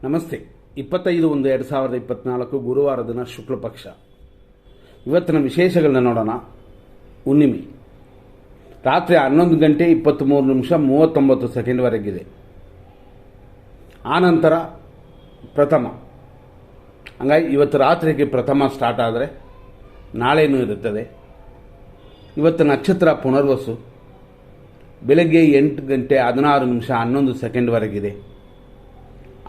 ನಮಸ್ತೆ. 25/1/2024 ಗುರುವಾರ ದಿನ ಶುಕ್ಲ ಪಕ್ಷ. ಇವತ್ತಿನ ವಿಶೇಷಗಳನ್ನ ನೋಡೋಣ. ಹುಣ್ಣಿಮೆ ರಾತ್ರಿ 11 ಗಂಟೆ 23 ನಿಮಿಷ 39 ಸೆಕೆಂಡ್ವರೆಗಿದೆ. ಆನಂತರ ಪ್ರಥಮ. ಹಂಗಾಗಿ ಇವತ್ತು ರಾತ್ರಿಗೆ ಪ್ರಥಮ ಸ್ಟಾರ್ಟ್ ಆದರೆ ನಾಳೆನೂ ಇರುತ್ತದೆ. ಇವತ್ತು ನಕ್ಷತ್ರ ಪುನರ್ವಸು ಬೆಳಗ್ಗೆ 8 ಗಂಟೆ 16 ನಿಮಿಷ 11 ಸೆಕೆಂಡ್ವರೆಗಿದೆ.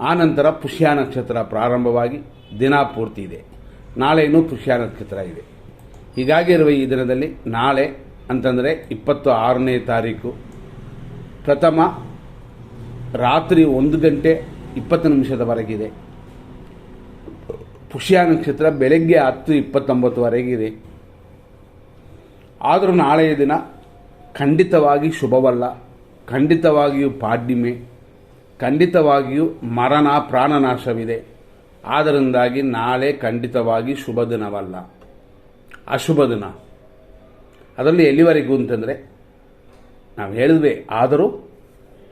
ಆನಂತರ ಪುಷ್ಯ ನಕ್ಷತ್ರ ಪ್ರಾರಂಭವಾಗಿ ದಿನ ಪೂರ್ತಿ ಇದೆ. ನಾಳೆಯೂ ಪುಷ್ಯ ನಕ್ಷತ್ರ ಇದೆ. ಹೀಗಾಗಿರುವ ಈ ದಿನದಲ್ಲಿ ನಾಳೆ ಅಂತಂದರೆ 26ನೇ ತಾರೀಕು ಪ್ರಥಮ ರಾತ್ರಿ 1 ಗಂಟೆ 20 ನಿಮಿಷದವರೆಗಿದೆ. ಪುಷ್ಯ ನಕ್ಷತ್ರ ಬೆಳಗ್ಗೆ 10:29ವರೆಗಿದೆ. ಆದರೂ ನಾಳೆಯ ದಿನ ಖಂಡಿತವಾಗಿ ಶುಭವಲ್ಲ, ಖಂಡಿತವಾಗಿಯೂ ಪಾಡ್ಯಮೆ, ಖಂಡಿತವಾಗಿಯೂ ಮರಣ ಪ್ರಾಣನಾಶವಿದೆ. ಆದ್ದರಿಂದಾಗಿ ನಾಳೆ ಖಂಡಿತವಾಗಿ ಶುಭ ದಿನವಲ್ಲ, ಅಶುಭ ದಿನ. ಅದರಲ್ಲಿ ಎಲ್ಲಿವರೆಗೂ ಅಂತಂದರೆ ನಾವು ಹೇಳಿದ್ವಿ, ಆದರೂ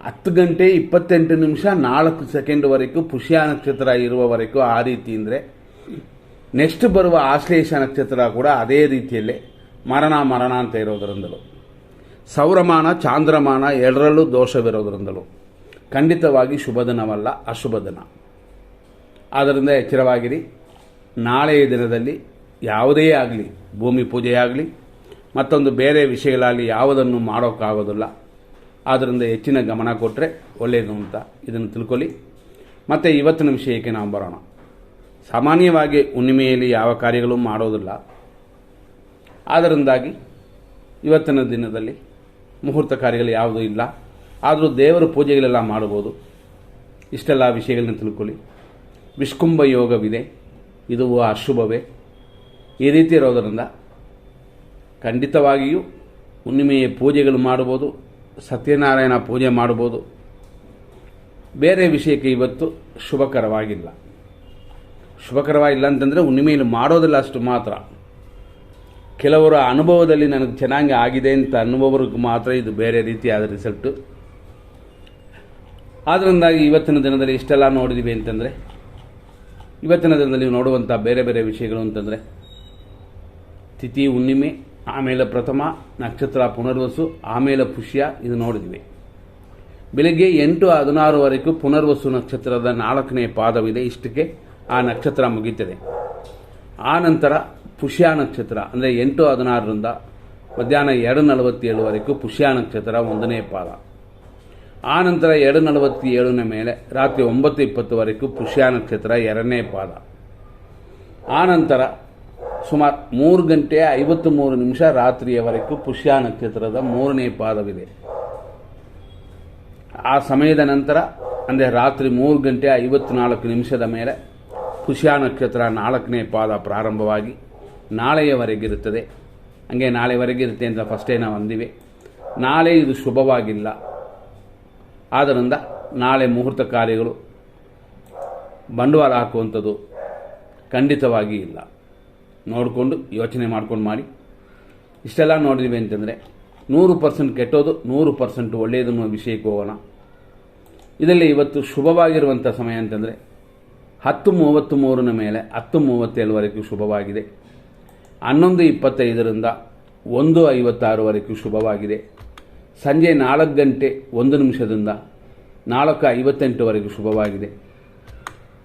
10 ಗಂಟೆ 28 ನಿಮಿಷ 4 ಸೆಕೆಂಡ್ವರೆಗೂ ಪುಷ್ಯ ನಕ್ಷತ್ರ ಇರುವವರೆಗೂ ಆ ರೀತಿ ಅಂದರೆ ನೆಕ್ಸ್ಟ್ ಬರುವ ಆಶ್ಲೇಷ ನಕ್ಷತ್ರ ಕೂಡ ಅದೇ ರೀತಿಯಲ್ಲೇ ಮರಣ ಅಂತ ಇರೋದರಿಂದಲೂ ಸೌರಮಾನ ಚಾಂದ್ರಮಾನ ಎರಡರಲ್ಲೂ ದೋಷವಿರೋದರಿಂದಲೂ ಖಂಡಿತವಾಗಿ ಶುಭ ದಿನವಲ್ಲ, ಅಶುಭ ದಿನ. ಆದ್ದರಿಂದ ಎಚ್ಚರವಾಗಿರಿ. ನಾಳೆಯ ದಿನದಲ್ಲಿ ಯಾವುದೇ ಆಗಲಿ, ಭೂಮಿ ಪೂಜೆಯಾಗಲಿ ಮತ್ತೊಂದು ಬೇರೆ ವಿಷಯಗಳಾಗಲಿ ಯಾವುದನ್ನು ಮಾಡೋಕ್ಕಾಗೋದಿಲ್ಲ. ಆದ್ದರಿಂದ ಹೆಚ್ಚಿನ ಗಮನ ಕೊಟ್ಟರೆ ಒಳ್ಳೆಯದು ಅಂತ ಇದನ್ನು ತಿಳ್ಕೊಳ್ಳಿ. ಮತ್ತು ಇವತ್ತಿನ ವಿಷಯಕ್ಕೆ ನಾವು ಬರೋಣ. ಸಾಮಾನ್ಯವಾಗಿ ಹುಣ್ಣಿಮೆಯಲ್ಲಿ ಯಾವ ಕಾರ್ಯಗಳು ಮಾಡೋದಿಲ್ಲ. ಆದ್ದರಿಂದಾಗಿ ಇವತ್ತಿನ ದಿನದಲ್ಲಿ ಮುಹೂರ್ತ ಕಾರ್ಯಗಳು ಯಾವುದೂ ಇಲ್ಲ. ಆದರೂ ದೇವರ ಪೂಜೆಗಳೆಲ್ಲ ಮಾಡ್ಬೋದು. ಇಷ್ಟೆಲ್ಲ ವಿಷಯಗಳನ್ನ ತಿಳ್ಕೊಳ್ಳಿ. ವಿಷ್ಕುಂಭ ಯೋಗವಿದೆ, ಇದು ಅಶುಭವೇ. ಈ ರೀತಿ ಇರೋದರಿಂದ ಖಂಡಿತವಾಗಿಯೂ ಹುಣ್ಣಿಮೆಯ ಪೂಜೆಗಳು ಮಾಡ್ಬೋದು, ಸತ್ಯನಾರಾಯಣ ಪೂಜೆ ಮಾಡ್ಬೋದು. ಬೇರೆ ವಿಷಯಕ್ಕೆ ಇವತ್ತು ಶುಭಕರವಾಗಿಲ್ಲ. ಶುಭಕರವಾಗಿಲ್ಲ ಅಂತಂದರೆ ಹುಣ್ಣಿಮೆಯಲ್ಲಿ ಮಾಡೋದಿಲ್ಲ ಅಷ್ಟು ಮಾತ್ರ. ಕೆಲವರ ಅನುಭವದಲ್ಲಿ ನನಗೆ ಚೆನ್ನಾಗಿ ಆಗಿದೆ ಅಂತ ಅನುಭವರಿಗೆ ಮಾತ್ರ ಇದು ಬೇರೆ ರೀತಿಯಾದ ರಿಸಲ್ಟು. ಆದ್ದರಿಂದಾಗಿ ಇವತ್ತಿನ ದಿನದಲ್ಲಿ ಇಷ್ಟೆಲ್ಲ ನೋಡಿದ್ದೀವಿ ಅಂತಂದರೆ ಇವತ್ತಿನ ದಿನದಲ್ಲಿ ನೋಡುವಂಥ ಬೇರೆ ಬೇರೆ ವಿಷಯಗಳು ಅಂತಂದರೆ ತಿಥಿ ಹುಣ್ಣಿಮೆ, ಆಮೇಲೆ ಪ್ರಥಮ ನಕ್ಷತ್ರ ಪುನರ್ವಸು, ಆಮೇಲೆ ಪುಷ್ಯ, ಇದು ನೋಡಿದ್ವಿ. ಬೆಳಗ್ಗೆ 8:16ವರೆಗೂ ಪುನರ್ವಸು ನಕ್ಷತ್ರದ 4ನೇ ಪಾದವಿದೆ. ಇಷ್ಟಕ್ಕೆ ಆ ನಕ್ಷತ್ರ ಮುಗೀತದೆ. ಆ ನಂತರ ಪುಷ್ಯ ನಕ್ಷತ್ರ ಅಂದರೆ 8:16ರಿಂದ ಮಧ್ಯಾಹ್ನ 2:47ವರೆಗೂ ಪುಷ್ಯ ನಕ್ಷತ್ರ 1ನೇ ಪಾದ. ಆ ನಂತರ 2:47ನ ಮೇಲೆ ರಾತ್ರಿ 9:20ವರೆಗೂ ಪುಷ್ಯ ನಕ್ಷತ್ರ 2ನೇ ಪಾದ. ಆ ನಂತರ ಸುಮಾರು 3 ಗಂಟೆ 53 ನಿಮಿಷ ರಾತ್ರಿಯವರೆಗೂ ಪುಷ್ಯ ನಕ್ಷತ್ರದ 3ನೇ ಪಾದವಿದೆ. ಆ ಸಮಯದ ನಂತರ ಅಂದರೆ ರಾತ್ರಿ 3 ಗಂಟೆ 54 ನಿಮಿಷದ ಮೇಲೆ ಪುಷ್ಯ ನಕ್ಷತ್ರ 4ನೇ ಪಾದ ಪ್ರಾರಂಭವಾಗಿ ನಾಳೆಯವರೆಗಿರುತ್ತದೆ. ಹಂಗೆ ನಾಳೆವರೆಗಿರುತ್ತೆ ಅಂತ ಫಸ್ಟೇ ನಾವು ಅಂದಿವೆ. ನಾಳೆ ಇದು ಶುಭವಾಗಿಲ್ಲ. ಆದ್ದರಿಂದ ನಾಳೆ ಮುಹೂರ್ತ ಕಾರ್ಯಗಳು ಬಂಡವಾಳ ಹಾಕುವಂಥದ್ದು ಖಂಡಿತವಾಗಿ ಇಲ್ಲ. ನೋಡಿಕೊಂಡು ಯೋಚನೆ ಮಾಡ್ಕೊಂಡು ಮಾಡಿ. ಇಷ್ಟೆಲ್ಲ ನೋಡಿದ್ವಿ ಅಂತಂದರೆ 100% ಕೆಟ್ಟೋದು, 100% ಒಳ್ಳೆಯದನ್ನು ವಿಷಯಕ್ಕೆ ಹೋಗೋಣ. ಇದರಲ್ಲಿ ಇವತ್ತು ಶುಭವಾಗಿರುವಂಥ ಸಮಯ ಅಂತಂದರೆ 10:33ನ ಮೇಲೆ 10:37ವರೆಗೂ ಶುಭವಾಗಿದೆ. 11:25ರಿಂದ 1:56ವರೆಗೂ ಶುಭವಾಗಿದೆ. ಸಂಜೆ 4 ಗಂಟೆ 1 ನಿಮಿಷದಿಂದ 4:58ವರೆಗೂ ಶುಭವಾಗಿದೆ.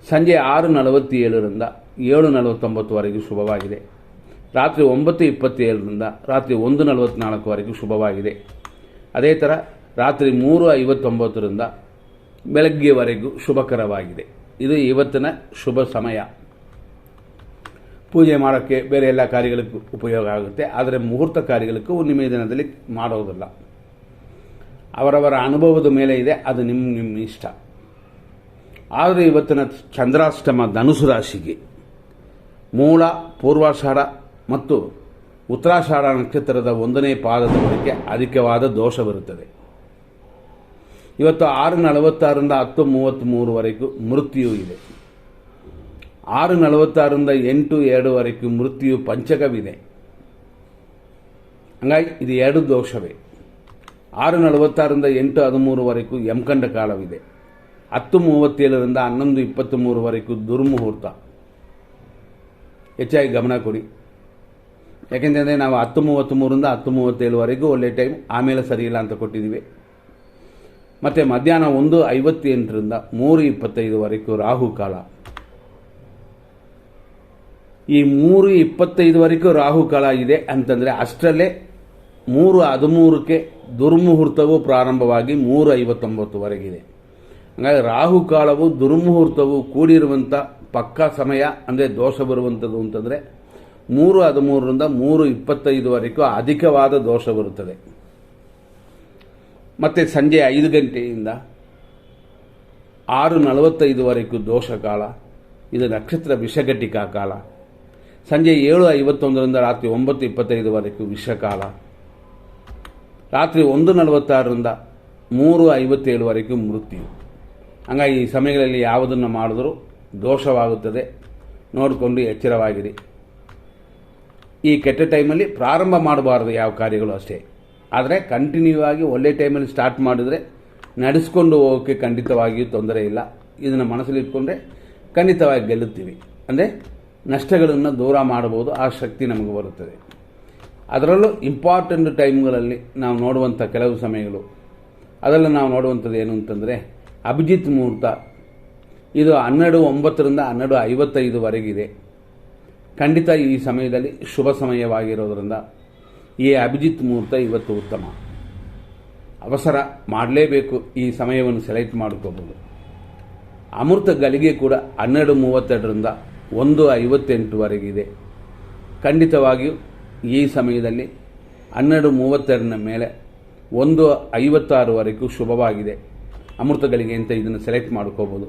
ಸಂಜೆ 6:47ರಿಂದ 7:49ವರೆಗೂ ಶುಭವಾಗಿದೆ. ರಾತ್ರಿ 9:27ರಿಂದ ರಾತ್ರಿ 1:44ವರೆಗೂ ಶುಭವಾಗಿದೆ. ಅದೇ ಥರ ರಾತ್ರಿ 3:59ರಿಂದ ಬೆಳಗ್ಗೆವರೆಗೂ ಶುಭಕರವಾಗಿದೆ. ಇದು ಇವತ್ತಿನ ಶುಭ ಸಮಯ. ಪೂಜೆ ಮಾಡೋಕ್ಕೆ ಬೇರೆ ಎಲ್ಲ ಕಾರ್ಯಗಳಿಗೂ ಉಪಯೋಗ ಆಗುತ್ತೆ. ಆದರೆ ಮುಹೂರ್ತ ಕಾರ್ಯಗಳಿಗೂ ಹುಣ್ಣಿಮೆ ದಿನದಲ್ಲಿ ಮಾಡೋದಿಲ್ಲ. ಅವರವರ ಅನುಭವದ ಮೇಲೆ ಇದೆ, ಅದು ನಿಮ್ಮ ಇಷ್ಟ. ಆದರೆ ಇವತ್ತಿನ ಚಂದ್ರಾಷ್ಟಮ ಧನುಸು ರಾಶಿಗೆ ಮೂಲ, ಪೂರ್ವಾಷಾಢ ಮತ್ತು ಉತ್ತರಾಷಾಢ ನಕ್ಷತ್ರದ 1ನೇ ಪಾದದವರೆಗೆ ಅಧಿಕವಾದ ದೋಷವಿರುತ್ತದೆ. ಇವತ್ತು 6:46ರಿಂದ 10:33ವರೆಗೂ ಮೃತ್ಯು ಇದೆ. 6:46ರಿಂದ 8:02ವರೆಗೂ ಮೃತ್ಯು ಪಂಚಕವಿದೆ. ಹಂಗಾಗಿ ಇದು 2 ದೋಷವೇ. 6:46ರಿಂದ 8:13ವರೆಗೂ ಯಮಕಂಡ ಕಾಲವಿದೆ. 10:37ರಿಂದ 11:23ವರೆಗೂ ದುರ್ಮುಹೂರ್ತ. ಹೆಚ್ಚಾಗಿ ಗಮನ ಕೊಡಿ. ಯಾಕೆಂತಂದರೆ ನಾವು 10:33ರಿಂದ 10:37ವರೆಗೂ ಒಳ್ಳೆ ಟೈಮ್, ಆಮೇಲೆ ಸರಿಯಿಲ್ಲ ಅಂತ ಕೊಟ್ಟಿದ್ದೀವಿ. ಮತ್ತು ಮಧ್ಯಾಹ್ನ 1:58ರಿಂದ 3:25ವರೆಗೂ ರಾಹುಕಾಲ. ಈ 3:25ವರೆಗೂ ರಾಹುಕಾಲ ಇದೆ ಅಂತಂದರೆ ಅಷ್ಟರಲ್ಲೇ 3:13ಕ್ಕೆ ದುರ್ಮುಹೂರ್ತವು ಪ್ರಾರಂಭವಾಗಿ 3:59ವರೆಗಿದೆ. ಹಾಗಾಗಿ ರಾಹುಕಾಲವು ದುರ್ಮುಹೂರ್ತವು ಕೂಡಿರುವಂಥ ಪಕ್ಕಾ ಸಮಯ, ಅಂದರೆ ದೋಷ ಬರುವಂಥದ್ದು ಅಂತಂದರೆ 3:13ರಿಂದ 3:25ವರೆಗೂ ಅಧಿಕವಾದ ದೋಷ ಬರುತ್ತದೆ. ಮತ್ತು ಸಂಜೆ 5 ಗಂಟೆಯಿಂದ 6:45ವರೆಗೂ ದೋಷ ಕಾಲ. ಇದು ನಕ್ಷತ್ರ ವಿಷಘಟಿಕಾ ಕಾಲ. ಸಂಜೆ 7:51ರಿಂದ ರಾತ್ರಿ 9:25ವರೆಗೂ ವಿಷಕಾಲ. ರಾತ್ರಿ 1:46ರಿಂದ 3:57ವರೆಗೂ ಮೃತ್ಯು. ಹಾಗಾಗಿ ಈ ಸಮಯಗಳಲ್ಲಿ ಯಾವುದನ್ನು ಮಾಡಿದರೂ ದೋಷವಾಗುತ್ತದೆ, ನೋಡಿಕೊಂಡು ಎಚ್ಚರವಾಗಿರಿ. ಈ ಕೆಟ್ಟ ಟೈಮಲ್ಲಿ ಪ್ರಾರಂಭ ಮಾಡಬಾರ್ದು ಯಾವ ಕಾರ್ಯಗಳು ಅಷ್ಟೇ. ಆದರೆ ಕಂಟಿನ್ಯೂ ಆಗಿ ಒಳ್ಳೆ ಟೈಮಲ್ಲಿ ಸ್ಟಾರ್ಟ್ ಮಾಡಿದರೆ ನಡೆಸ್ಕೊಂಡು ಹೋಗೋಕ್ಕೆ ಖಂಡಿತವಾಗಿಯೂ ತೊಂದರೆ ಇಲ್ಲ. ಇದನ್ನು ಮನಸ್ಸಲ್ಲಿ ಇಟ್ಕೊಂಡ್ರೆ ಖಂಡಿತವಾಗಿ ಗೆಲ್ಲುತ್ತೀವಿ. ಅಂದರೆ ನಷ್ಟಗಳನ್ನು ದೂರ ಮಾಡಬಹುದು, ಆ ಶಕ್ತಿ ನಮಗೆ ಬರುತ್ತದೆ. ಅದರಲ್ಲೂ ಇಂಪಾರ್ಟೆಂಟ್ ಟೈಮ್ಗಳಲ್ಲಿ ನಾವು ನೋಡುವಂಥ ಕೆಲವು ಸಮಯಗಳು, ಅದರಲ್ಲಿ ನಾವು ನೋಡುವಂಥದ್ದು ಏನು ಅಂತಂದರೆ ಅಭಿಜಿತ್ ಮುಹೂರ್ತ. ಇದು 12:09ರಿಂದ 12:55ವರೆಗಿದೆ. ಖಂಡಿತ ಈ ಸಮಯದಲ್ಲಿ ಶುಭ ಸಮಯವಾಗಿರೋದರಿಂದ ಈ ಅಭಿಜಿತ್ ಮುಹೂರ್ತ ಇವತ್ತು ಉತ್ತಮ. ಅವಸರ ಮಾಡಲೇಬೇಕು, ಈ ಸಮಯವನ್ನು ಸೆಲೆಕ್ಟ್ ಮಾಡ್ಕೋಬೋದು. ಅಮೃತ ಗಳಿಗೆ ಕೂಡ 12:32ರಿಂದ 1:58ವರೆಗಿದೆ. ಖಂಡಿತವಾಗಿಯೂ ಈ ಸಮಯದಲ್ಲಿ 12:32ನ ಮೇಲೆ 1:56ವರೆಗೂ ಶುಭವಾಗಿದೆ. ಅಮೃತ ಗಳಿಗೆ ಅಂತ ಇದನ್ನು ಸೆಲೆಕ್ಟ್ ಮಾಡ್ಕೋಬೋದು.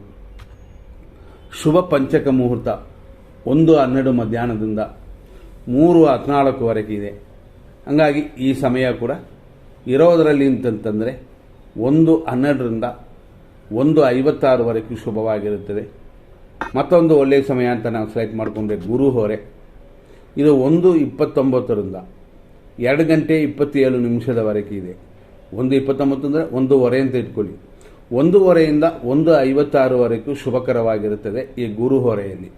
ಶುಭ ಪಂಚಕ ಮುಹೂರ್ತ 1:12 ಮಧ್ಯಾಹ್ನದಿಂದ 3:14ವರೆಗಿದೆ. ಹಾಗಾಗಿ ಈ ಸಮಯ ಕೂಡ ಇರೋದರಲ್ಲಿ ಅಂತಂತಂದರೆ 1:12ರಿಂದ 1:56ವರೆಗೂ ಶುಭವಾಗಿರುತ್ತದೆ. ಮತ್ತೊಂದು ಒಳ್ಳೆಯ ಸಮಯ ಅಂತ ನಾವು ಸೆಲೆಕ್ಟ್ ಮಾಡಿಕೊಂಡ್ರೆ ಗುರು ಹೊರೆ. ಇದು 1:29ರಿಂದ 2:27 ಇದೆ. 1:29 ಅಂದರೆ 1:15 ಅಂತ ಇಟ್ಕೊಳ್ಳಿ. 1:15ರಿಂದ 1:56ವರೆಗೂ ಶುಭಕರವಾಗಿರುತ್ತದೆ ಈ ಗುರು ಹೊರೆಯಲ್ಲಿ.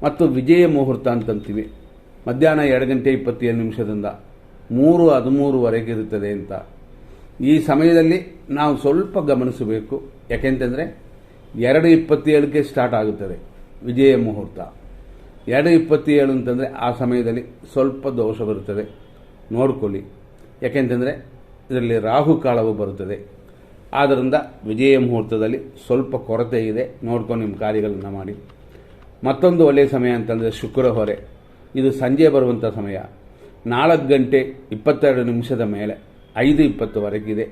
ಮತ್ತು ವಿಜಯ ಮುಹೂರ್ತ ಅಂತಂತೀವಿ, ಮಧ್ಯಾಹ್ನ 2:27ದಿಂದ 3:13ವರೆಗೆ ಇರುತ್ತದೆ ಅಂತ. ಈ ಸಮಯದಲ್ಲಿ ನಾವು ಸ್ವಲ್ಪ ಗಮನಿಸಬೇಕು. ಯಾಕೆಂತಂದರೆ 2:27ಕ್ಕೆ ಸ್ಟಾರ್ಟ್ ಆಗುತ್ತದೆ ವಿಜಯ ಮುಹೂರ್ತ. 2:27 ಅಂತಂದರೆ ಆ ಸಮಯದಲ್ಲಿ ಸ್ವಲ್ಪ ದೋಷ ಬರುತ್ತದೆ, ನೋಡಿಕೊಳ್ಳಿ. ಯಾಕೆಂತಂದರೆ ಇದರಲ್ಲಿ ರಾಹುಕಾಲವು ಬರುತ್ತದೆ. ಆದ್ದರಿಂದ ವಿಜಯ ಮುಹೂರ್ತದಲ್ಲಿ ಸ್ವಲ್ಪ ಕೊರತೆ ಇದೆ, ನೋಡ್ಕೊಂಡು ನಿಮ್ಮ ಕಾರ್ಯಗಳನ್ನು ಮಾಡಿ. ಮತ್ತೊಂದು ಒಳ್ಳೆಯ ಸಮಯ ಅಂತಂದರೆ ಶುಕ್ರ ಹೊರೆ. ಇದು ಸಂಜೆ ಬರುವಂಥ ಸಮಯ. 4:22 ಮೇಲೆ 5:20ವರೆಗಿದೆ.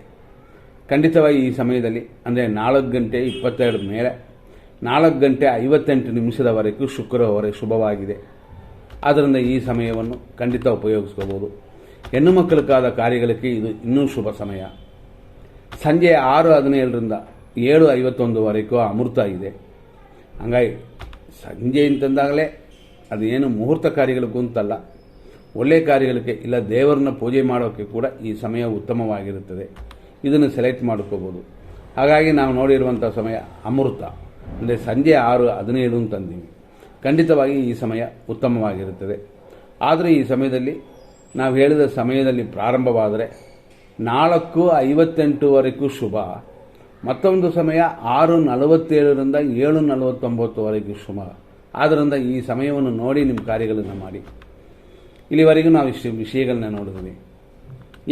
ಖಂಡಿತವಾಗಿ ಈ ಸಮಯದಲ್ಲಿ ಅಂದರೆ 4:22 ಮೇಲೆ 4:58ವರೆಗೂ ಶುಕ್ರ ಹೊರೆ ಶುಭವಾಗಿದೆ. ಆದ್ದರಿಂದ ಈ ಸಮಯವನ್ನು ಖಂಡಿತ ಉಪಯೋಗಿಸ್ಕೋಬೋದು. ಹೆಣ್ಣು ಮಕ್ಕಳಕ್ಕಾದ ಕಾರ್ಯಗಳಿಗೆ ಇದು ಇನ್ನೂ ಶುಭ ಸಮಯ. ಸಂಜೆ 6:17ರಿಂದ 7:51ವರೆಗೂ ಅಮೃತ ಇದೆ. ಹಂಗಾಗಿ ಸಂಜೆ ಅಂತಂದಾಗಲೇ ಅದೇನು ಮುಹೂರ್ತ ಕಾರ್ಯಗಳಿಗೂ ಅಂತಲ್ಲ, ಒಳ್ಳೆಯ ಕಾರ್ಯಗಳಿಗೆ ಇಲ್ಲ ದೇವರನ್ನ ಪೂಜೆ ಮಾಡೋಕ್ಕೆ ಕೂಡ ಈ ಸಮಯ ಉತ್ತಮವಾಗಿರುತ್ತದೆ. ಇದನ್ನು ಸೆಲೆಕ್ಟ್ ಮಾಡ್ಕೋಬೋದು. ಹಾಗಾಗಿ ನಾವು ನೋಡಿರುವಂಥ ಸಮಯ ಅಮೃತ, ಅಂದರೆ ಸಂಜೆ 6:17 ಅಂತಂದೀವಿ. ಖಂಡಿತವಾಗಿ ಈ ಸಮಯ ಉತ್ತಮವಾಗಿರುತ್ತದೆ. ಆದರೆ ಈ ಸಮಯದಲ್ಲಿ ನಾವು ಹೇಳಿದ ಸಮಯದಲ್ಲಿ ಪ್ರಾರಂಭವಾದರೆ 4:58ವರೆಗೂ ಶುಭ. ಮತ್ತೊಂದು ಸಮಯ 6:47ರಿಂದ 7:49ವರೆಗೂ ಶುಭ. ಆದ್ದರಿಂದ ಈ ಸಮಯವನ್ನು ನೋಡಿ ನಿಮ್ಮ ಕಾರ್ಯಗಳನ್ನು ಮಾಡಿ. ಇಲ್ಲಿವರೆಗೂ ನಾವು ಇಷ್ಟು ವಿಷಯಗಳನ್ನ ನೋಡಿದ್ವಿ.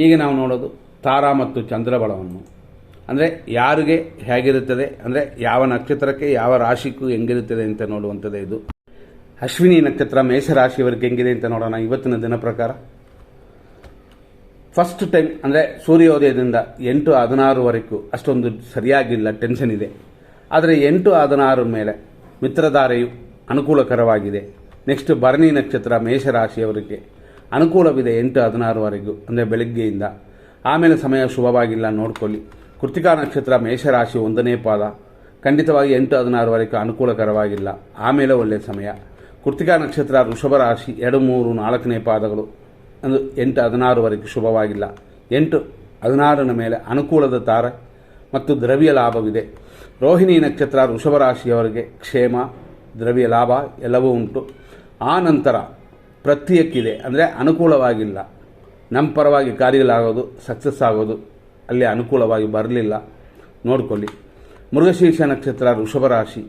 ಈಗ ನಾವು ನೋಡೋದು ತಾರಾ ಮತ್ತು ಚಂದ್ರಬಲವನ್ನು. ಅಂದರೆ ಯಾರಿಗೆ ಹೇಗಿರುತ್ತದೆ, ಅಂದರೆ ಯಾವ ನಕ್ಷತ್ರಕ್ಕೆ ಯಾವ ರಾಶಿಗೂ ಹೆಂಗಿರುತ್ತದೆ ಅಂತ ನೋಡುವಂಥದ್ದು ಇದು. ಅಶ್ವಿನಿ ನಕ್ಷತ್ರ ಮೇಷರಾಶಿಯವರೆಗೆ ಹೆಂಗಿದೆ ಅಂತ ನೋಡೋಣ. ಇವತ್ತಿನ ದಿನ ಪ್ರಕಾರ ಫಸ್ಟ್ ಟೈಮ್ ಅಂದರೆ ಸೂರ್ಯೋದಯದಿಂದ 8:16ವರೆಗೂ ಅಷ್ಟೊಂದು ಸರಿಯಾಗಿಲ್ಲ, ಟೆನ್ಷನ್ ಇದೆ. ಆದರೆ 8:16 ಮೇಲೆ ಮಿತ್ರಧಾರೆಯು ಅನುಕೂಲಕರವಾಗಿದೆ. ನೆಕ್ಸ್ಟ್ ಭರಣಿ ನಕ್ಷತ್ರ ಮೇಷರಾಶಿಯವರಿಗೆ ಅನುಕೂಲವಿದೆ 8:16ವರೆಗೂ, ಅಂದರೆ ಬೆಳಗ್ಗೆಯಿಂದ. ಆಮೇಲೆ ಸಮಯ ಶುಭವಾಗಿಲ್ಲ, ನೋಡ್ಕೊಳ್ಳಿ. ಕೃತಿಕಾ ನಕ್ಷತ್ರ ಮೇಷರಾಶಿ 1ನೇ ಪಾದ ಖಂಡಿತವಾಗಿ 8:16ವರೆಗೂ ಅನುಕೂಲಕರವಾಗಿಲ್ಲ, ಆಮೇಲೆ ಒಳ್ಳೆಯ ಸಮಯ. ಕೃತಿಕಾ ನಕ್ಷತ್ರ ವೃಷಭ ರಾಶಿ 2, 3, 4ನೇ ಪಾದಗಳು ಅದು 8:16ವರೆಗೂ ಶುಭವಾಗಿಲ್ಲ. 8:16ನ ಮೇಲೆ ಅನುಕೂಲದ ತಾರೆ ಮತ್ತು ದ್ರವ್ಯ ಲಾಭವಿದೆ. ರೋಹಿಣಿ ನಕ್ಷತ್ರ ವೃಷಭ ರಾಶಿಯವರಿಗೆ ಕ್ಷೇಮ, ದ್ರವ್ಯ ಲಾಭ ಎಲ್ಲವೂ ಉಂಟು. ಆ ನಂತರ ಪ್ರತ್ಯಯಕ್ಕಿದೆ, ಅಂದರೆ ಅನುಕೂಲವಾಗಿಲ್ಲ. ನಮ್ಮ ಪರವಾಗಿ ಕಾರ್ಯಗಳಾಗೋದು, ಸಕ್ಸಸ್ ಆಗೋದು ಅಲ್ಲಿ ಅನುಕೂಲವಾಗಿ ಬರಲಿಲ್ಲ, ನೋಡಿಕೊಳ್ಳಿ. ಮೃಗಶೀರ್ಷ ನಕ್ಷತ್ರ ವೃಷಭ ರಾಶಿ,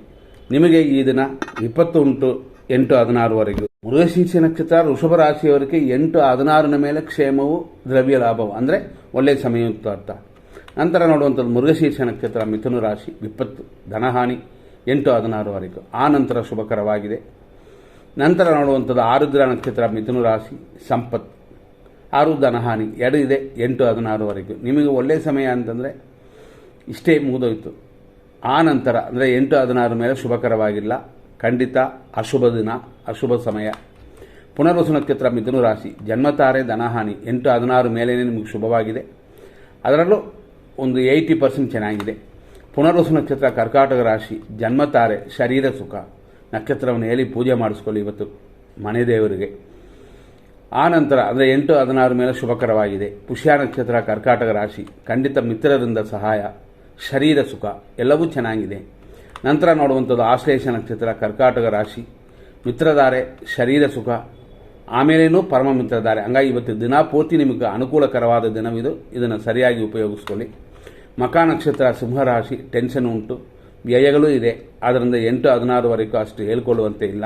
ನಿಮಗೆ ಈ ದಿನ ವಿಪತ್ತು ಉಂಟು 8-16ವರೆಗೂ. ಮೃಗಶೀರ್ಷ ನಕ್ಷತ್ರ ವೃಷಭ ರಾಶಿಯವರಿಗೆ 8-16ನ ಮೇಲೆ ಕ್ಷೇಮವು, ದ್ರವ್ಯ ಲಾಭವು, ಅಂದರೆ ಒಳ್ಳೆಯ ಸಮಯ ಅಂತ ಅರ್ಥ. ನಂತರ ನೋಡುವಂಥದ್ದು ಮೃಗಶೀರ್ಷ ನಕ್ಷತ್ರ ಮಿಥುನ ರಾಶಿ, ವಿಪತ್ತು, ಧನಹಾನಿ 8-16ವರೆಗೂ. ಆ ನಂತರ ಶುಭಕರವಾಗಿದೆ. ನಂತರ ನೋಡುವಂಥದ್ದು ಆರುದ್ರ ನಕ್ಷತ್ರ ಮಿಥುನ ರಾಶಿ, ಸಂಪತ್ತು, 6 ಧನಹಾನಿ 2 ಇದೆ 8-16ವರೆಗೂ. ನಿಮಗೆ ಒಳ್ಳೆಯ ಸಮಯ ಅಂತಂದರೆ ಇಷ್ಟೇ ಮುಗಿದೋಯ್ತು. ಆ ನಂತರ ಅಂದರೆ 8-16 ಮೇಲೆ ಶುಭಕರವಾಗಿಲ್ಲ, ಖಂಡಿತ ಅಶುಭ ದಿನ, ಅಶುಭ ಸಮಯ. ಪುನರ್ವಸು ನಕ್ಷತ್ರ ಮಿಥುನ ರಾಶಿ, ಜನ್ಮತಾರೆ, ಧನಹಾನಿ 8-16 ಮೇಲೇ ನಿಮಗೆ ಶುಭವಾಗಿದೆ. ಅದರಲ್ಲೂ ಒಂದು 80% ಚೆನ್ನಾಗಿದೆ. ಪುನರ್ವಸು ನಕ್ಷತ್ರ ಕರ್ಕಾಟಕ ರಾಶಿ, ಜನ್ಮತಾರೆ, ಶರೀರ ಸುಖ. ನಕ್ಷತ್ರವನ್ನು ಹೇಳಿ ಪೂಜೆ ಮಾಡಿಸ್ಕೊಳ್ಳಿ ಇವತ್ತು ಮನೆ ದೇವರಿಗೆ. ಆ ನಂತರ ಅಂದರೆ 8-16 ಮೇಲೆ ಶುಭಕರವಾಗಿದೆ. ಪುಷ್ಯ ನಕ್ಷತ್ರ ಕರ್ಕಾಟಕ ರಾಶಿ, ಖಂಡಿತ ಮಿತ್ರರಿಂದ ಸಹಾಯ, ಶರೀರ ಸುಖ ಎಲ್ಲವೂ ಚೆನ್ನಾಗಿದೆ. ನಂತರ ನೋಡುವಂಥದ್ದು ಆಶ್ಲೇಷ ನಕ್ಷತ್ರ ಕರ್ಕಾಟಕ ರಾಶಿ, ಮಿತ್ರಧಾರೆ, ಶರೀರ ಸುಖ, ಆಮೇಲೇನೂ ಪರಮ ಮಿತ್ರಧಾರೆ. ಹಂಗಾಗಿ ಇವತ್ತು ದಿನ ಪೂರ್ತಿ ನಿಮಗೆ ಅನುಕೂಲಕರವಾದ ದಿನವಿದು, ಇದನ್ನು ಸರಿಯಾಗಿ ಉಪಯೋಗಿಸ್ಕೊಳ್ಳಿ. ಮಖ ನಕ್ಷತ್ರ ಸಿಂಹರಾಶಿ, ಟೆನ್ಷನ್ ಉಂಟು, ವ್ಯಯಗಳೂ ಇದೆ. ಆದ್ದರಿಂದ 8-16ವರೆಗೂ ಅಷ್ಟು ಹೇಳ್ಕೊಳ್ಳುವಂತೆ ಇಲ್ಲ.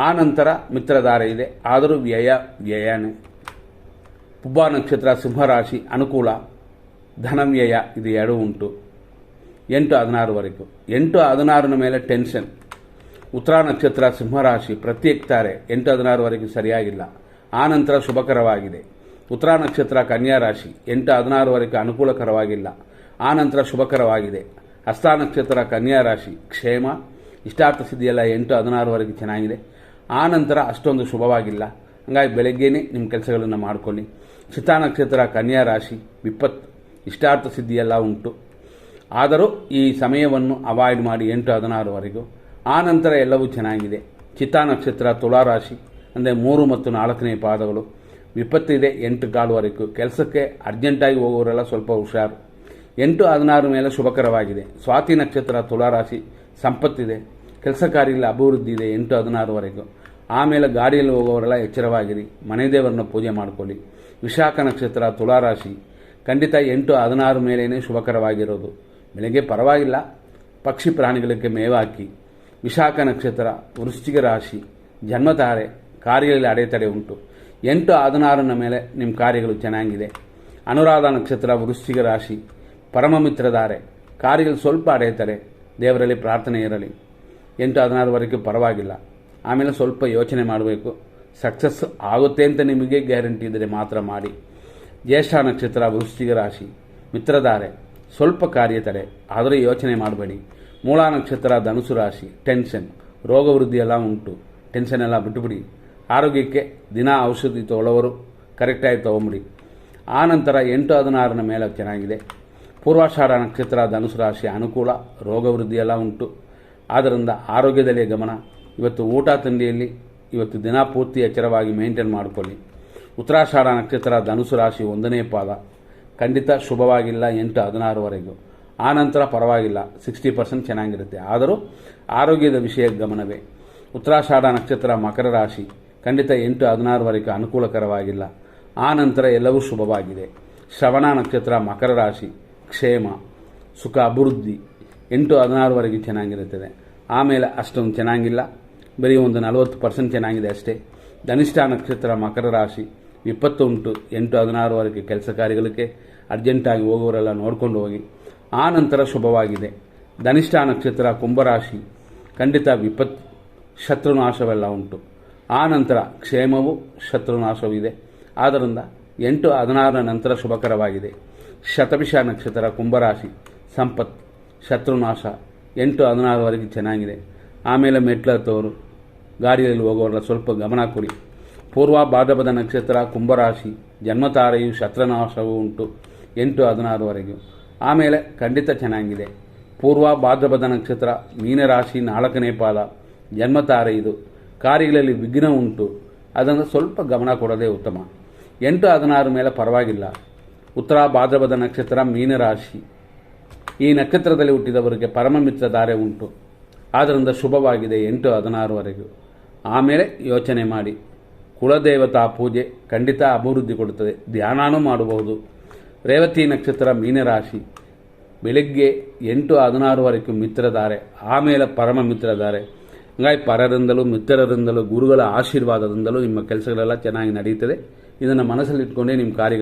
ಆ ನಂತರ ಮಿತ್ರಧಾರೆ ಇದೆ, ಆದರೂ ವ್ಯಯನೇ. ಪುಬ್ಬ ನಕ್ಷತ್ರ ಸಿಂಹರಾಶಿ, ಅನುಕೂಲ, ಧನವ್ಯಯ ಇದು 2 ಉಂಟು 8-16ವರೆಗೂ. 8-16ನ ಮೇಲೆ ಟೆನ್ಷನ್. ಉತ್ತರ ನಕ್ಷತ್ರ ಸಿಂಹರಾಶಿ, ಪ್ರತ್ಯೇಕ್ತಾರೆ 8-16ವರೆಗೂ ಸರಿಯಾಗಿಲ್ಲ. ಆ ನಂತರ ಶುಭಕರವಾಗಿದೆ. ಉತ್ತರ ನಕ್ಷತ್ರ ಕನ್ಯಾ ರಾಶಿ, 8-16ವರೆಗೂ ಅನುಕೂಲಕರವಾಗಿಲ್ಲ. ಆ ನಂತರ ಶುಭಕರವಾಗಿದೆ. ಹಸ್ತ ನಕ್ಷತ್ರ ಕನ್ಯಾ ರಾಶಿ, ಕ್ಷೇಮ, ಇಷ್ಟಾರ್ಥ ಸಿದ್ಧಿಯೆಲ್ಲ 8-16ವರೆಗೂ ಚೆನ್ನಾಗಿದೆ. ಆ ನಂತರ ಅಷ್ಟೊಂದು ಶುಭವಾಗಿಲ್ಲ. ಹಾಗಾಗಿ ಬೆಳಗ್ಗೆನೇ ನಿಮ್ಮ ಕೆಲಸಗಳನ್ನು ಮಾಡಿಕೊಳ್ಳಿ. ಚಿತ್ತ ನಕ್ಷತ್ರ ಕನ್ಯಾ ರಾಶಿ, ವಿಪತ್ತು, ಇಷ್ಟಾರ್ಥ ಸಿದ್ಧಿಯೆಲ್ಲ ಉಂಟು. ಆದರೂ ಈ ಸಮಯವನ್ನು ಅವಾಯ್ಡ್ ಮಾಡಿ 8-16ವರೆಗೂ. ಆ ನಂತರ ಎಲ್ಲವೂ ಚೆನ್ನಾಗಿದೆ. ಚಿತ್ತ ನಕ್ಷತ್ರ ತುಲಾರಾಶಿ, ಅಂದರೆ 3 ಮತ್ತು 4ನೇ ಪಾದಗಳು, ವಿಪತ್ತಿದೆ 8 ಕಾಲುವರೆಗೂ. ಕೆಲಸಕ್ಕೆ ಅರ್ಜೆಂಟಾಗಿ ಹೋಗೋರೆಲ್ಲ ಸ್ವಲ್ಪ ಹುಷಾರು. 8-16 ಮೇಲೆ ಶುಭಕರವಾಗಿದೆ. ಸ್ವಾತಿ ನಕ್ಷತ್ರ ತುಲಾರಾಶಿ, ಸಂಪತ್ತಿದೆ, ಕೆಲಸ ಕಾರ್ಯದಲ್ಲಿ ಅಭಿವೃದ್ಧಿ ಇದೆ 8-16ವರೆಗೂ. ಆಮೇಲೆ ಗಾಡಿಯಲ್ಲಿ ಹೋಗೋರೆಲ್ಲ ಎಚ್ಚರವಾಗಿರಿ, ಮನೆ ದೇವರನ್ನ ಪೂಜೆ ಮಾಡಿಕೊಳ್ಳಿ. ವಿಶಾಖ ನಕ್ಷತ್ರ ತುಲಾರಾಶಿ, ಖಂಡಿತ 8-16 ಮೇಲೇ ಶುಭಕರವಾಗಿರೋದು. ಬೆಳಗ್ಗೆ ಪರವಾಗಿಲ್ಲ, ಪಕ್ಷಿ ಪ್ರಾಣಿಗಳಿಗೆ ಮೇವಾಕಿ. ವಿಶಾಖ ನಕ್ಷತ್ರ ವೃಶ್ಚಿಕ ರಾಶಿ, ಜನ್ಮತಾರೆ, ಕಾರ್ಯಗಳಲ್ಲಿ ಅಡೆತಡೆ ಉಂಟು. 8-16ನ ಮೇಲೆ ನಿಮ್ಮ ಕಾರ್ಯಗಳು ಚೆನ್ನಾಗಿದೆ. ಅನುರಾಧ ನಕ್ಷತ್ರ ವೃಶ್ಚಿಕ ರಾಶಿ, ಪರಮ ಮಿತ್ರಧಾರೆ, ಕಾರ್ಯಗಳು ಸ್ವಲ್ಪ ಅಡೆಯುತ್ತಾರೆ, ದೇವರಲ್ಲಿ ಪ್ರಾರ್ಥನೆ ಇರಲಿ. 8-16ವರೆಗೂ ಪರವಾಗಿಲ್ಲ. ಆಮೇಲೆ ಸ್ವಲ್ಪ ಯೋಚನೆ ಮಾಡಬೇಕು. ಸಕ್ಸಸ್ ಆಗುತ್ತೆ ಅಂತ ನಿಮಗೆ ಗ್ಯಾರಂಟಿ ಇದ್ದರೆ ಮಾತ್ರ ಮಾಡಿ. ಜ್ಯೇಷ್ಠ ನಕ್ಷತ್ರ ವೃಶ್ಚಿಕ ರಾಶಿ, ಮಿತ್ರಧಾರೆ, ಸ್ವಲ್ಪ ಕಾರ್ಯತಡೆ, ಆದರೆ ಯೋಚನೆ ಮಾಡಬೇಡಿ. ಮೂಲ ನಕ್ಷತ್ರ ಧನುಸು ರಾಶಿ, ಟೆನ್ಷನ್, ರೋಗ ವೃದ್ಧಿಯೆಲ್ಲ ಉಂಟು, ಟೆನ್ಷನ್ ಎಲ್ಲ ಬಿಟ್ಟುಬಿಡಿ. ಆರೋಗ್ಯಕ್ಕೆ ದಿನ ಔಷಧಿ ತೊಗೊಳ್ಳೋರು ಕರೆಕ್ಟಾಗಿ ತೊಗೊಂಬಿಡಿ. ಆ ನಂತರ 8-16ನ ಮೇಲೆ ಚೆನ್ನಾಗಿದೆ. ಪೂರ್ವಾಷಾಢ ನಕ್ಷತ್ರ ಧನುಸು ರಾಶಿ, ಅನುಕೂಲ, ರೋಗ ವೃದ್ಧಿಯೆಲ್ಲ ಉಂಟು. ಆದ್ದರಿಂದ ಆರೋಗ್ಯದಲ್ಲೇ ಗಮನ. ಇವತ್ತು ಊಟ ತಿಂಡಿಯಲ್ಲಿ ಇವತ್ತು ದಿನ ಪೂರ್ತಿ ಎಚ್ಚರವಾಗಿ ಮೇಂಟೈನ್ ಮಾಡಿಕೊಳ್ಳಿ. ಉತ್ತರಾಷಾಢ ನಕ್ಷತ್ರ ಧನುಸು ರಾಶಿ, 1ನೇ ಪಾದ, ಖಂಡಿತ ಶುಭವಾಗಿಲ್ಲ 8-16ವರೆಗೂ. ಆ ನಂತರ ಪರವಾಗಿಲ್ಲ, 60% ಚೆನ್ನಾಗಿರುತ್ತೆ. ಆದರೂ ಆರೋಗ್ಯದ ವಿಷಯ ಗಮನವೇ. ಉತ್ತರಾಷಾಢ ನಕ್ಷತ್ರ ಮಕರ ರಾಶಿ, ಖಂಡಿತ 8-16ವರೆಗೂ ಅನುಕೂಲಕರವಾಗಿಲ್ಲ. ಆ ನಂತರ ಎಲ್ಲವೂ ಶುಭವಾಗಿದೆ. ಶ್ರವಣ ನಕ್ಷತ್ರ ಮಕರ ರಾಶಿ, ಕ್ಷೇಮ, ಸುಖ, ಅಭಿವೃದ್ಧಿ 8-16ವರೆಗೂ ಚೆನ್ನಾಗಿರುತ್ತದೆ. ಆಮೇಲೆ ಅಷ್ಟೊಂದು ಚೆನ್ನಾಗಿಲ್ಲ, ಬರೀ ಒಂದು 40% ಚೆನ್ನಾಗಿದೆ ಅಷ್ಟೇ. ಧನಿಷ್ಠ ನಕ್ಷತ್ರ ಮಕರ ರಾಶಿ, ವಿಪತ್ತು ಉಂಟು 8-16ವರೆಗೂ. ಕೆಲಸ ಕಾರ್ಯಗಳಿಗೆ ಅರ್ಜೆಂಟಾಗಿ ಹೋಗೋರೆಲ್ಲ ನೋಡ್ಕೊಂಡು ಹೋಗಿ. ಆ ನಂತರ ಶುಭವಾಗಿದೆ. ಧನಿಷ್ಠ ನಕ್ಷತ್ರ ಕುಂಭರಾಶಿ, ಖಂಡಿತ ವಿಪತ್ತು, ಶತ್ರುನಾಶವೆಲ್ಲ ಉಂಟು. ಆ ನಂತರ ಕ್ಷೇಮವು, ಶತ್ರುನಾಶವಿದೆ. ಆದ್ದರಿಂದ 8-16ರ ನಂತರ ಶುಭಕರವಾಗಿದೆ. ಶತಭಿಷ ನಕ್ಷತ್ರ ಕುಂಭರಾಶಿ, ಸಂಪತ್ತು, ಶತ್ರುನಾಶ 8-16ವರೆಗೂ ಚೆನ್ನಾಗಿದೆ. ಆಮೇಲೆ ಮೆಟ್ಲತ್ತವರು ಗಾಡಿಯಲ್ಲಿ ಹೋಗೋರೆಲ್ಲ ಸ್ವಲ್ಪ ಗಮನ ಕೊಡಿ. ಪೂರ್ವ ಭಾದ್ರಪದ ನಕ್ಷತ್ರ ಕುಂಭರಾಶಿ, ಜನ್ಮತಾರೆಯು ಶತ್ರುನಾಶವೂ ಉಂಟು 8-16ವರೆಗೂ. ಆಮೇಲೆ ಖಂಡಿತ ಚೆನ್ನಾಗಿದೆ. ಪೂರ್ವ ಭಾದ್ರಪದ ನಕ್ಷತ್ರ ಮೀನರಾಶಿ, 4ನೇ ಪಾದ, ಜನ್ಮತಾರೆ, ಇದು ಕಾರ್ಯಗಳಲ್ಲಿ ವಿಘ್ನ ಉಂಟು. ಅದನ್ನು ಸ್ವಲ್ಪ ಗಮನ ಕೊಡೋದೇ ಉತ್ತಮ. 8-16 ಮೇಲೆ ಪರವಾಗಿಲ್ಲ. ಉತ್ತರ ಭಾದ್ರಪದ ನಕ್ಷತ್ರ ಮೀನರಾಶಿ, ಈ ನಕ್ಷತ್ರದಲ್ಲಿ ಹುಟ್ಟಿದವರಿಗೆ ಪರಮ ಮಿತ್ರ ಧಾರೆ ಉಂಟು. ಆದ್ದರಿಂದ ಶುಭವಾಗಿದೆ 8-16ವರೆಗೂ. ಆಮೇಲೆ ಯೋಚನೆ ಮಾಡಿ. ಕುಲದೇವತಾ ಪೂಜೆ ಖಂಡಿತ ಅಭಿವೃದ್ಧಿ ಕೊಡುತ್ತದೆ. ಧ್ಯಾನನೂ ಮಾಡಬಹುದು. ರೇವತಿ ನಕ್ಷತ್ರ ಮೀನರಾಶಿ. ಬೆಳಿಗ್ಗೆ 8-16ವರೆಗೂ ಮಿತ್ರಧಾರೆ, ಆಮೇಲೆ ಪರಮ ಮಿತ್ರಧಾರೆ. ಹಾಗಾಗಿ ಪರರಿಂದಲೂ ಮಿತ್ರರಿಂದಲೂ ಗುರುಗಳ ಆಶೀರ್ವಾದದಿಂದಲೂ ನಿಮ್ಮ ಕೆಲಸಗಳೆಲ್ಲ ಚೆನ್ನಾಗಿ ನಡೀತದೆ. ಇದನ್ನು ಮನಸ್ಸಲ್ಲಿಟ್ಕೊಂಡೇ ನಿಮ್ಮ ಕಾರ್ಯ